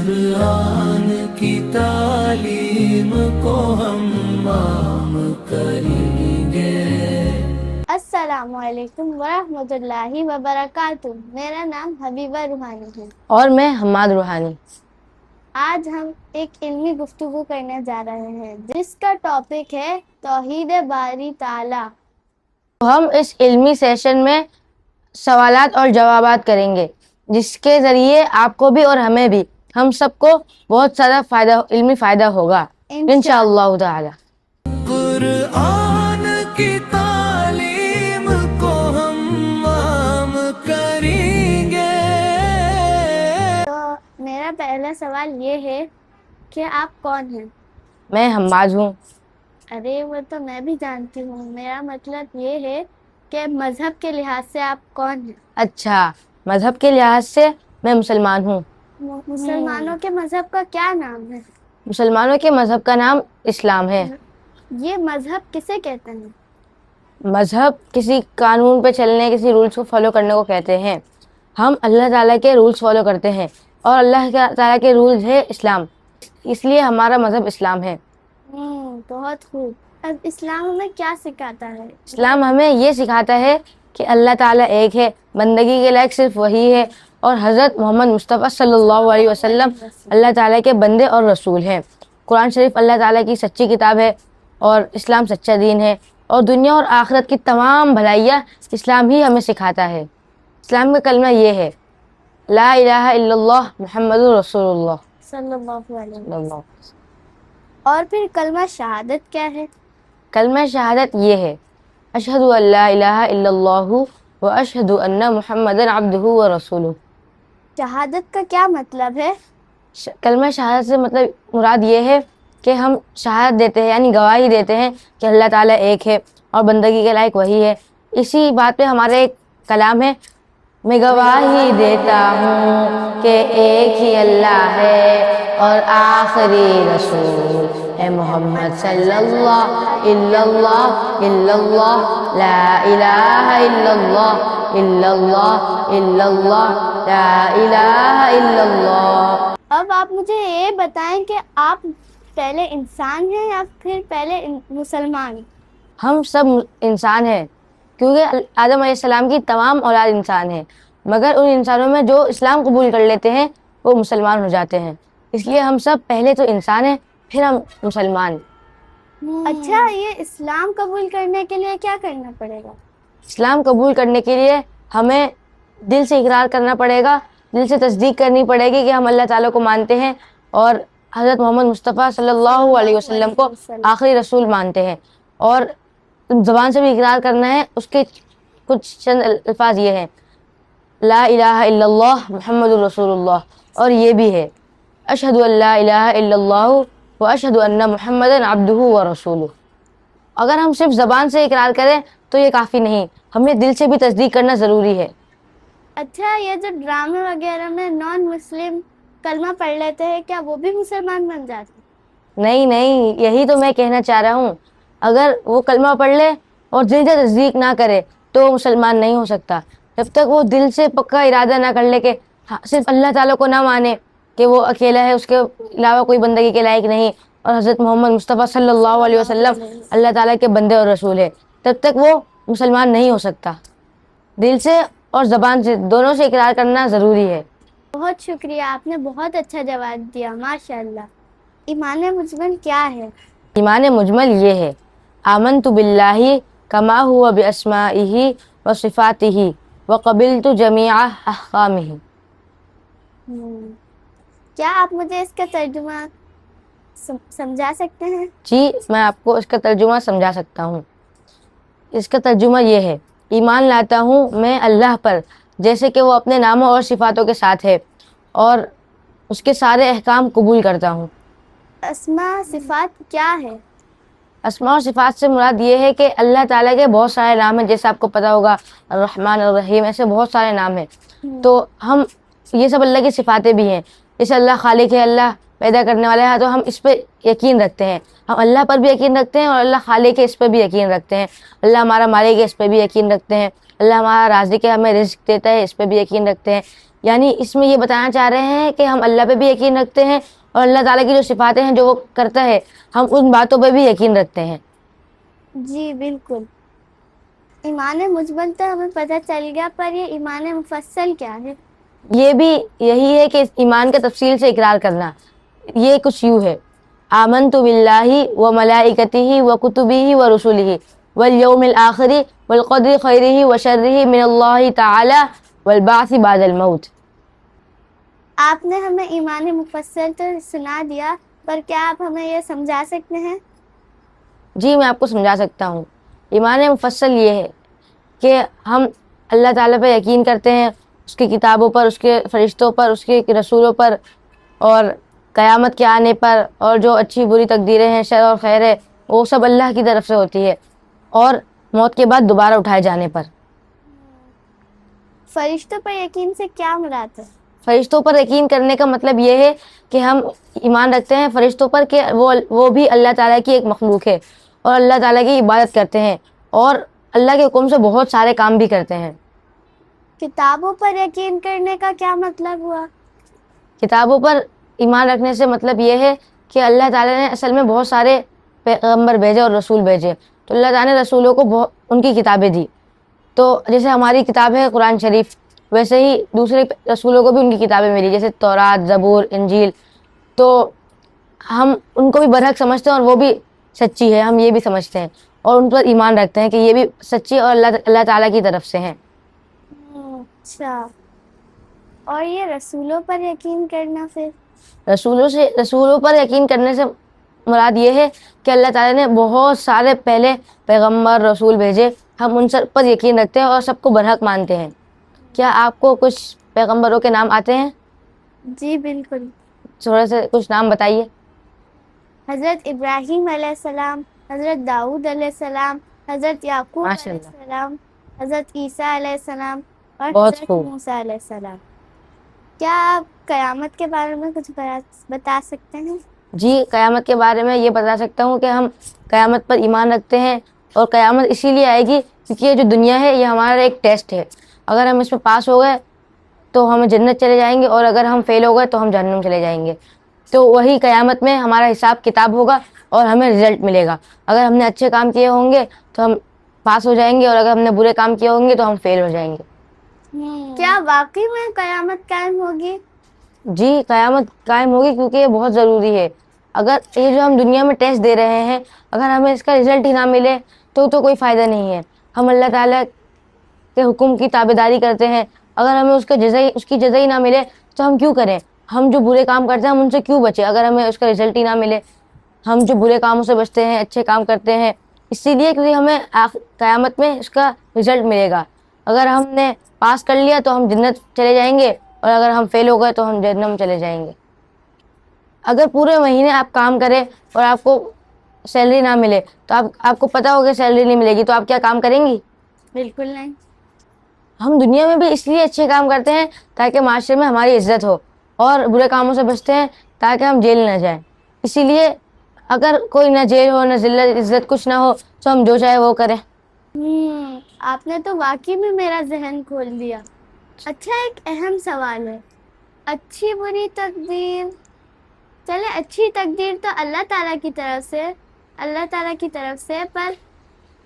قرآن کی تعلیم کو ہم عام کریں گے۔ السلام علیکم ورحمۃ اللہ وبرکاتہ۔ میرا نام حبیبہ روحانی ہے اور میں حماد روحانی۔ آج ہم ایک علمی گفتگو کرنے جا رہے ہیں جس کا ٹاپک ہے توحید باری تعالی۔ ہم اس علمی سیشن میں سوالات اور جوابات کریں گے جس کے ذریعے آپ کو بھی اور ہمیں بھی، ہم سب کو بہت سارا علمی فائدہ ہوگا انشاءاللہ تعالی۔ قرآن کی تعلیم کو ہم عام کریں گے۔ تو میرا پہلا سوال یہ ہے کہ آپ کون ہیں؟ میں حماد ہوں۔ ارے وہ تو میں بھی جانتی ہوں، میرا مطلب یہ ہے کہ مذہب کے لحاظ سے آپ کون ہیں؟ اچھا، مذہب کے لحاظ سے میں مسلمان ہوں۔ مسلمانوں کے مذہب کا کیا نام ہے؟ مسلمانوں کے مذہب کا نام اسلام ہے۔ یہ مذہب کسے کہتے ہیں؟ مذہب کسی قانون پہ چلنے، کسی رولز کو فالو کرنے کو کہتے ہیں۔ ہم اللہ تعالیٰ کے رولز فالو کرتے ہیں اور اللہ تعالیٰ کے رولز ہے اسلام، اس لیے ہمارا مذہب اسلام ہے۔ بہت خوب۔ اب اسلام ہمیں کیا سکھاتا ہے؟ اسلام ہمیں یہ سکھاتا ہے کہ اللہ تعالیٰ ایک ہے، بندگی کے لائق صرف وہی ہے، اور حضرت محمد مصطفیٰ صلی اللہ علیہ وسلم اللہ تعالیٰ کے بندے اور رسول ہیں۔ قرآن شریف اللہ تعالیٰ کی سچی کتاب ہے اور اسلام سچا دین ہے، اور دنیا اور آخرت کی تمام بھلائیاں اسلام ہی ہمیں سکھاتا ہے۔ اسلام کا کلمہ یہ ہے لا الہ الا اللہ محمد رسول اللہ صلی اللہ علیہ صلی اللہ۔ وسلم۔ اور پھر کلمہ شہادت کیا ہے؟ کلمہ شہادت یہ ہے اشہد ان لا الہ الا اللہ و اشہد ان محمد عبدہ و رسولہ۔ شہادت کا کیا مطلب ہے؟ کلمہ شہادت سے مطلب مراد یہ ہے کہ ہم شہادت دیتے ہیں، یعنی گواہی دیتے ہیں کہ اللہ تعالیٰ ایک ہے اور بندگی کے لائق وہی ہے۔ اسی بات پہ ہمارا ایک کلام ہے، میں گواہی دیتا ہوں کہ ایک ہی اللہ ہے اور آخری رسول ہے محمد صلی اللہ الا اللہ الا اللہ لا الہ الا اللہ الا اللہ الا اللہ لا الہ الا اللہ۔ اب آپ مجھے یہ بتائیں کہ آپ پہلے انسان ہیں یا پھر پہلے مسلمان؟ ہم سب انسان ہیں، کیونکہ آدم علیہ السلام کی تمام اولاد انسان ہیں، مگر ان انسانوں میں جو اسلام قبول کر لیتے ہیں وہ مسلمان ہو جاتے ہیں، اس لیے ہم سب پہلے تو انسان ہیں پھر ہم مسلمان۔ اچھا، یہ اسلام قبول کرنے کے لیے کیا کرنا پڑے گا؟ اسلام قبول کرنے کے لیے ہمیں دل سے اقرار کرنا پڑے گا، دل سے تصدیق کرنی پڑے گی کہ ہم اللہ تعالیٰ کو مانتے ہیں اور حضرت محمد مصطفیٰ صلی اللہ علیہ وسلم کو آخری رسول مانتے ہیں، اور زبان سے بھی اقرار کرنا ہے۔ اس کے کچھ چند الفاظ یہ ہیں لا الہ الا اللہ محمد رسول اللہ، اور یہ بھی ہے اشہد ان لا الہ الا اللہ و اشہد ان محمد عبدہ و رسولہ۔ اگر ہم صرف زبان سے اقرار کریں تو یہ کافی نہیں، ہمیں دل سے بھی تصدیق کرنا ضروری ہے۔ اچھا، یہ جو ڈرامے وغیرہ میں نان مسلم کلمہ پڑھ لیتے ہیں، کیا وہ بھی مسلمان بن جاتے ہیں؟ نہیں، یہی تو میں کہنا چاہ رہا ہوں، اگر وہ کلمہ پڑھ لے اور دل سے تصدیق نہ کرے تو وہ مسلمان نہیں ہو سکتا۔ جب تک وہ دل سے پکا ارادہ نہ کر لے کہ صرف اللہ تعالیٰ کو نہ مانے کہ وہ اکیلا ہے، اس کے علاوہ کوئی بندگی کے لائق نہیں، اور حضرت محمد مصطفیٰ صلی اللہ علیہ وسلم اللہ تعالیٰ کے بندے اور رسول ہے، تب تک وہ مسلمان نہیں ہو سکتا۔ دل سے اور زبان سے دونوں سے اقرار کرنا ضروری ہے۔ بہت شکریہ، آپ نے بہت اچھا جواب دیا، ماشاء اللہ۔ ایمان مجمل کیا ہے؟ ایمان مجمل یہ ہے آمنت باللہ کما ہوا باسمائہ وصفاتہ وقبلت جمیع احکامہ۔ کیا آپ مجھے اس کا ترجمہ سمجھا سکتے ہیں؟ جی، میں آپ کو اس کا ترجمہ سمجھا سکتا ہوں۔ اس کا ترجمہ یہ ہے ایمان لاتا ہوں میں اللہ پر جیسے کہ وہ اپنے ناموں اور صفاتوں کے ساتھ ہے، اور اس کے سارے احکام قبول کرتا ہوں۔ اسماء صفات کیا ہے؟ اسماء اور صفات سے مراد یہ ہے کہ اللہ تعالیٰ کے بہت سارے نام ہیں، جیسے آپ کو پتا ہوگا الرحمن الرحیم، ایسے بہت سارے نام ہیں، تو ہم یہ سب اللہ کی صفاتیں بھی ہیں۔ جیسے اللہ خالق ہے، اللہ پیدا کرنے والا ہے، تو ہم اس پہ یقین رکھتے ہیں، ہم اللہ پر بھی یقین رکھتے ہیں، اور اللہ خالق ہے اس پہ بھی یقین رکھتے ہیں، اللہ ہمارا مالک ہے اس پہ بھی یقین رکھتے ہیں، اللہ ہمارا رازق ہے ہمیں رزق دیتا ہے اس پہ بھی یقین رکھتے ہیں۔ یعنی اس میں یہ بتانا چاہ رہے ہیں کہ ہم اللہ پہ بھی یقین رکھتے ہیں اور اللہ تعالیٰ کی جو صفاتیں ہیں جو وہ کرتا ہے ہم ان باتوں پہ بھی یقین رکھتے ہیں. جی بالکل. ایمان مجمل تو ہمیں پتہ چل گیا، پر یہ ایمان مفصل کیا ہے؟ یہ بھی یہی ہے کہ ایمان کا تفصیل سے اقرار کرنا. یہ کچھ یوں ہے: آمنت باللہ و ملائکتہ و کتبہ و رسلہ والیوم الآخر والقدر خیرہ و شرہ من اللہ تعالی والبعث بعد الموت. آپ نے ہمیں ایمان مفصل تو سنا دیا، پر کیا آپ ہمیں یہ سمجھا سکتے ہیں؟ جی میں آپ کو سمجھا سکتا ہوں. ایمان مفصل یہ ہے کہ ہم اللہ تعالیٰ پہ یقین کرتے ہیں، اس کی کتابوں پر، اس کے فرشتوں پر، اس کے رسولوں پر، اور قیامت کے آنے پر، اور جو اچھی بری تقدیریں ہیں، شر اور خیر ہے، وہ سب اللہ کی طرف سے ہوتی ہے، اور موت کے بعد دوبارہ اٹھائے جانے پر. فرشتوں پر یقین سے کیا مراد ہے؟ فرشتوں پر یقین کرنے کا مطلب یہ ہے کہ ہم ایمان رکھتے ہیں فرشتوں پر کہ وہ بھی اللہ تعالیٰ کی ایک مخلوق ہے اور اللہ تعالیٰ کی عبادت کرتے ہیں اور اللہ کے حکم سے بہت سارے کام بھی کرتے ہیں. کتابوں پر یقین کرنے کا کیا مطلب ہوا؟ کتابوں پر ایمان رکھنے سے مطلب یہ ہے کہ اللہ تعالیٰ نے اصل میں بہت سارے پیغمبر بھیجے اور رسول بھیجے، تو اللہ تعالیٰ نے رسولوں کو ان کی کتابیں دی. تو جیسے ہماری کتاب ہے قرآن شریف، ویسے ہی دوسرے رسولوں کو بھی ان کی کتابیں ملی، جیسے تورات، زبور، انجیل. تو ہم ان کو بھی برحق سمجھتے ہیں اور وہ بھی سچی ہے، ہم یہ بھی سمجھتے ہیں اور ان پر ایمان رکھتے ہیں کہ یہ بھی سچی اور اللہ تعالیٰ کی طرف سے ہیں. اچھا، اور یہ رسولوں پر یقین کرنا، پھر رسولوں پر یقین کرنے سے مراد یہ ہے کہ اللہ تعالیٰ نے بہت سارے پہلے پیغمبر رسول بھیجے، ہم ان سب پر یقین رکھتے ہیں اور سب کو برحق مانتے ہیں. کیا آپ کو کچھ پیغمبروں کے نام آتے ہیں؟ جی بالکل. تھوڑا سے کچھ نام بتائیے. حضرت ابراہیم علیہ السلام، حضرت داؤد علیہ السلام، حضرت یعقوب ماشاء علیہ اللہ، السلام، حضرت عیسیٰ علیہ السلام اور بہت حضرت خوب. موسیٰ علیہ السلام. کیا آپ قیامت کے بارے میں کچھ بتا سکتے ہیں؟ جی قیامت کے بارے میں یہ بتا سکتا ہوں کہ ہم قیامت پر ایمان رکھتے ہیں اور قیامت اسی لیے آئے گی کیونکہ یہ جو دنیا ہے یہ ہمارا ایک ٹیسٹ ہے. اگر ہم اس میں پاس ہو گئے تو ہم جنت چلے جائیں گے اور اگر ہم فیل ہو گئے تو ہم جہنم چلے جائیں گے. تو وہی قیامت میں ہمارا حساب کتاب ہوگا اور ہمیں رزلٹ ملے گا. اگر ہم نے اچھے کام کیے ہوں گے تو ہم پاس ہو جائیں گے اور اگر ہم نے برے کام کیے ہوں گے تو ہم فیل ہو جائیں گے. کیا واقعی میں قیامت قائم ہوگی؟ جی قیامت قائم ہوگی کیونکہ یہ بہت ضروری ہے. اگر یہ جو ہم دنیا میں ٹیسٹ دے رہے ہیں اگر ہمیں اس کا رزلٹ ہی نہ ملے تو کوئی فائدہ نہیں ہے. ہم اللہ تعالیٰ کے حکم کی تابعداری کرتے ہیں، اگر ہمیں اس کی جزا ہی نہ ملے تو ہم کیوں کریں؟ ہم جو برے کام کرتے ہیں ہم ان سے کیوں بچیں اگر ہمیں اس کا رزلٹ ہی نہ ملے؟ ہم جو برے کاموں سے بچتے ہیں، اچھے کام کرتے ہیں اسی لیے کیونکہ ہمیں قیامت میں اس کا رزلٹ ملے گا. اگر ہم نے پاس کر لیا تو ہم جنت چلے جائیں گے اور اگر ہم فیل ہو گئے تو ہم جہنم چلے جائیں گے. اگر پورے مہینے آپ کام کریں اور آپ کو سیلری نہ ملے تو آپ کو پتہ ہوگا سیلری نہیں ملے گی تو آپ کیا کام کریں گی؟ بالکل نہیں. ہم دنیا میں بھی اس لیے اچھے کام کرتے ہیں تاکہ معاشرے میں ہماری عزت ہو اور برے کاموں سے بچتے ہیں تاکہ ہم جیل نہ جائیں. اسی لیے اگر کوئی نہ جیل ہو نہ ذلت عزت کچھ نہ ہو تو ہم جو چاہے وہ کریں. آپ نے تو واقعی میں میرا ذہن کھول دیا. اچھا، ایک اہم سوال ہے، اچھی بری تقدیر. چلے اچھی تقدیر تو اللہ تعالیٰ کی طرف سے، پر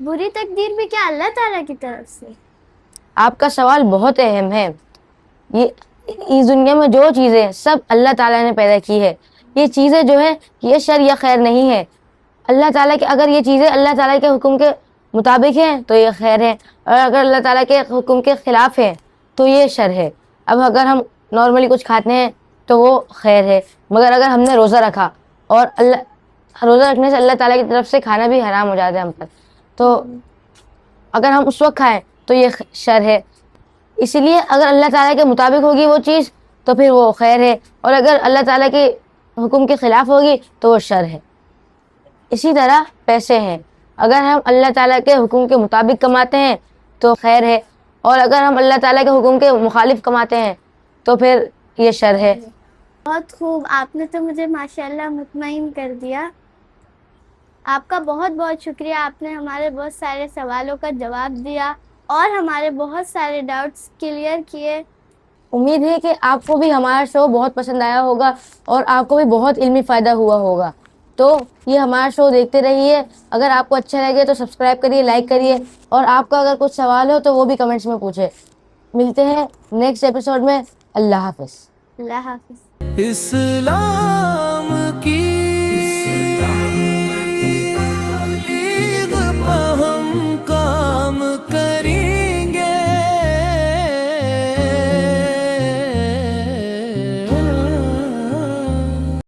بری تقدیر بھی کیا اللہ تعالیٰ کی طرف سے؟ آپ کا سوال بہت اہم ہے. یہ اس دنیا میں جو چیزیں سب اللہ تعالیٰ نے پیدا کی ہے، یہ چیزیں جو ہے یہ شر یا خیر نہیں ہے. اللہ تعالیٰ کے اگر یہ چیزیں اللہ تعالیٰ کے حکم کے مطابق ہیں تو یہ خیر ہے اور اگر اللہ تعالیٰ کے حکم کے خلاف ہیں تو یہ شر ہے. اب اگر ہم نارملی کچھ کھاتے ہیں تو وہ خیر ہے، مگر اگر ہم نے روزہ رکھا اور روزہ رکھنے سے اللہ تعالیٰ کی طرف سے کھانا بھی حرام ہو جاتا ہے ہم پر، تو اگر ہم اس وقت کھائیں تو یہ شر ہے. اسی لیے اگر اللہ تعالیٰ کے مطابق ہوگی وہ چیز تو پھر وہ خیر ہے اور اگر اللہ تعالیٰ کے حکم کے خلاف ہوگی تو وہ شر ہے. اسی طرح پیسے ہیں، اگر ہم اللہ تعالیٰ کے حکم کے مطابق کماتے ہیں تو خیر ہے اور اگر ہم اللہ تعالیٰ کے حکم کے مخالف کماتے ہیں تو پھر یہ شر ہے. بہت خوب، آپ نے تو مجھے ماشاءاللہ مطمئن کر دیا. آپ کا بہت بہت شکریہ. آپ نے ہمارے بہت سارے سوالوں کا جواب دیا اور ہمارے بہت سارے ڈاؤٹس کلیئر کیے. امید ہے کہ آپ کو بھی ہمارا شو بہت پسند آیا ہوگا اور آپ کو بھی بہت علمی فائدہ ہوا ہوگا. تو یہ ہمارا شو دیکھتے رہیے. اگر آپ کو اچھا لگے تو سبسکرائب کریے, لائک کریے, اور آپ کا اگر کچھ سوال ہو تو وہ بھی کمنٹس میں پوچھے. ملتے ہیں نیکسٹ ایپیسوڈ میں. اللہ حافظ. اللہ حافظ. اسلام